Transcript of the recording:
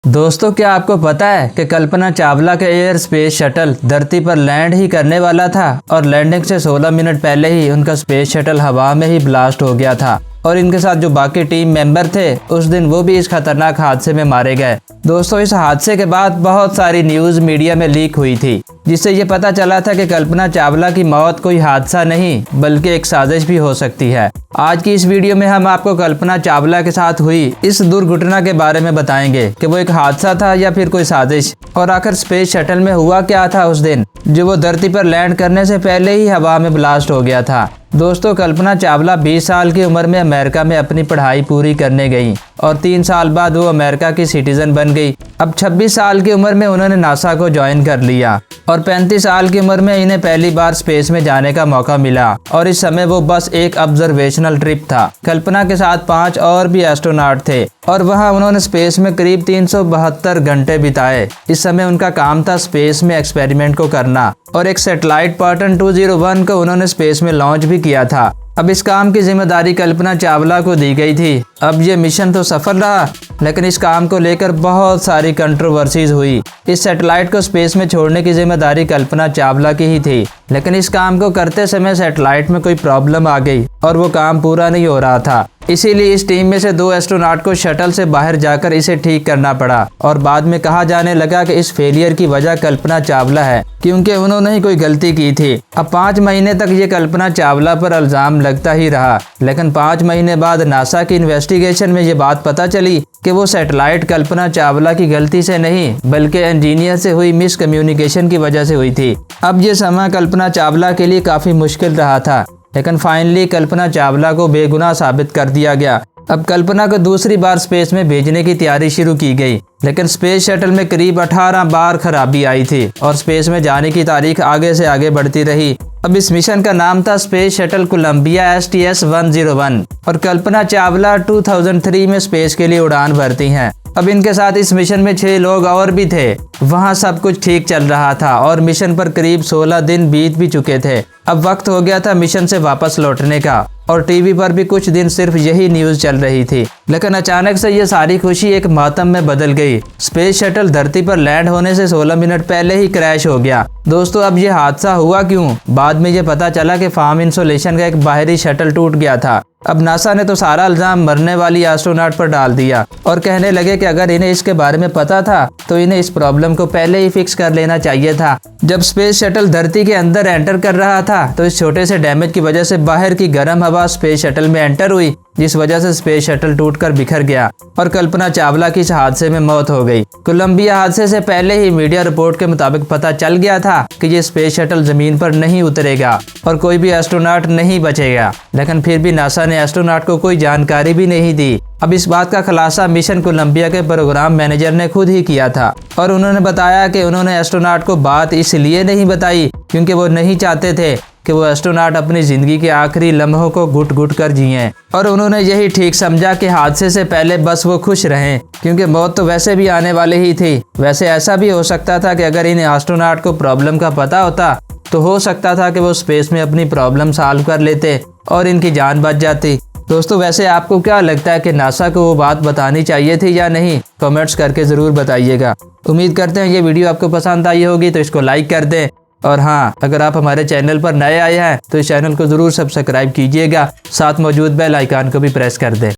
दोस्तों, क्या आपको पता है कि कल्पना चावला के एयर स्पेस शटल धरती पर लैंड ही करने वाला था और लैंडिंग से 16 मिनट पहले ही उनका स्पेस शटल हवा में ही ब्लास्ट हो गया था और इनके साथ जो बाकी टीम मेंबर थे उस दिन वो भी इस खतरनाक हादसे में मारे गए। दोस्तों, इस हादसे के बाद बहुत सारी न्यूज मीडिया में लीक हुई थी, जिससे ये पता चला था कि कल्पना चावला की मौत कोई हादसा नहीं बल्कि एक साजिश भी हो सकती है। आज की इस वीडियो में हम आपको कल्पना चावला के साथ हुई इस दुर्घटना के बारे में बताएंगे कि वो एक हादसा था या फिर कोई साजिश, और आखिर स्पेस शटल में हुआ क्या था उस दिन जो वो धरती पर लैंड करने से पहले ही हवा में ब्लास्ट हो गया था। दोस्तों, कल्पना चावला 20 साल की उम्र में अमेरिका में अपनी पढ़ाई पूरी करने गई और 3 साल बाद वो अमेरिका की सिटीजन बन गई। अब 26 साल की उम्र में उन्होंने नासा को ज्वाइन कर लिया और 35 साल की उम्र में इन्हें पहली बार स्पेस में जाने का मौका मिला और इस समय वो बस एक ऑब्जर्वेशनल ट्रिप था। कल्पना के साथ 5 और भी एस्ट्रोनॉट थे और वहां उन्होंने स्पेस में करीब 372 घंटे बिताए। इस समय उनका काम था स्पेस में एक्सपेरिमेंट को करना और एक सैटेलाइट पैटर्न 201 को उन्होंने स्पेस में लॉन्च भी किया था। अब इस काम की जिम्मेदारी कल्पना चावला को दी गई थी। अब ये मिशन तो सफल रहा, लेकिन इस काम को लेकर बहुत सारी कंट्रोवर्सीज हुई। इस सैटेलाइट को स्पेस में छोड़ने की जिम्मेदारी कल्पना चावला की ही थी, लेकिन इस काम को करते समय सैटेलाइट में कोई प्रॉब्लम आ गई और वो काम पूरा नहीं हो रहा था। इसीलिए इस टीम में से 2 एस्ट्रोनॉट को शटल से बाहर जाकर इसे ठीक करना पड़ा और बाद में कहा जाने लगा कि इस फेलियर की वजह कल्पना चावला है, क्योंकि उन्होंने ही कोई गलती की थी। अब 5 महीने तक ये कल्पना चावला पर इल्जाम लगता ही रहा, लेकिन 5 महीने बाद नासा की इन्वेस्टिगेशन में ये बात पता चली कि वो सैटेलाइट कल्पना चावला की गलती से नहीं बल्कि इंजीनियर से हुई मिसकम्युनिकेशन की वजह से हुई थी। अब ये समय कल्पना चावला के लिए काफी मुश्किल रहा था, लेकिन फाइनली कल्पना चावला को बेगुनाह साबित कर दिया गया। अब कल्पना को दूसरी बार स्पेस में भेजने की तैयारी शुरू की गई, लेकिन स्पेस शटल में करीब 18 बार खराबी आई थी और स्पेस में जाने की तारीख आगे से आगे बढ़ती रही। अब इस मिशन का नाम था स्पेस शटल कोलंबिया STS-101 और कल्पना चावला 2003 में स्पेस के लिए उड़ान भरती हैं। अब इनके साथ इस मिशन में 6 लोग और भी थे। वहां सब कुछ ठीक चल रहा था और मिशन पर करीब 16 दिन बीत भी चुके थे। अब वक्त हो गया था मिशन से वापस लौटने का और टीवी पर भी कुछ दिन सिर्फ यही न्यूज चल रही थी, लेकिन अचानक से ये सारी खुशी एक मातम में बदल गई। स्पेस शटल धरती पर लैंड होने से 16 मिनट पहले ही क्रैश हो गया। दोस्तों, अब ये हादसा हुआ क्यों? बाद में ये पता चला कि फार्म इंसुलेशन का एक बाहरी शटल टूट गया था। अब नासा ने तो सारा इल्जाम मरने वाली एस्ट्रोनॉट पर डाल दिया और कहने लगे कि अगर इन्हें इसके बारे में पता था तो इन्हें इस प्रॉब्लम को पहले ही फिक्स कर लेना चाहिए था। जब स्पेस शटल धरती के अंदर एंटर कर रहा था तो इस छोटे से डैमेज की वजह से बाहर की गर्म हवा स्पेस शटल में एंटर हुई, जिस वजह से स्पेस शटल टूटकर बिखर गया और कल्पना चावला की इस हादसे में मौत हो गई। कोलंबिया हादसे से पहले ही मीडिया रिपोर्ट के मुताबिक पता चल गया था कि ये स्पेस शटल जमीन पर नहीं उतरेगा और कोई भी एस्ट्रोनॉट नहीं बचेगा, लेकिन फिर भी नासा ने एस्ट्रोनॉट को कोई जानकारी भी नहीं दी। अब इस बात का खुलासा मिशन कोलंबिया के प्रोग्राम मैनेजर ने खुद ही किया था और उन्होंने बताया कि उन्होंने एस्ट्रोनॉट को बात इसलिए नहीं बताई क्योंकि वो नहीं चाहते थे कि वो एस्ट्रोनॉट अपनी जिंदगी के आखिरी लम्हों को घुट घुट कर जिएं, और उन्होंने यही ठीक समझा कि हादसे से पहले बस वो खुश रहें, क्योंकि मौत तो वैसे भी आने वाली ही थी। वैसे ऐसा भी हो सकता था कि अगर इन एस्ट्रोनॉट को प्रॉब्लम का पता होता तो हो सकता था कि वो स्पेस में अपनी प्रॉब्लम सॉल्व कर लेते और इनकी जान बच जाती। दोस्तों, वैसे आपको क्या लगता है कि नासा को वो बात बतानी चाहिए थी या नहीं? कमेंट्स करके ज़रूर बताइएगा। उम्मीद करते हैं ये वीडियो आपको पसंद आई होगी, तो इसको लाइक कर दें और हाँ, अगर आप हमारे चैनल पर नए आए हैं तो इस चैनल को ज़रूर सब्सक्राइब कीजिएगा, साथ मौजूद बेल आइकन को भी प्रेस कर दें।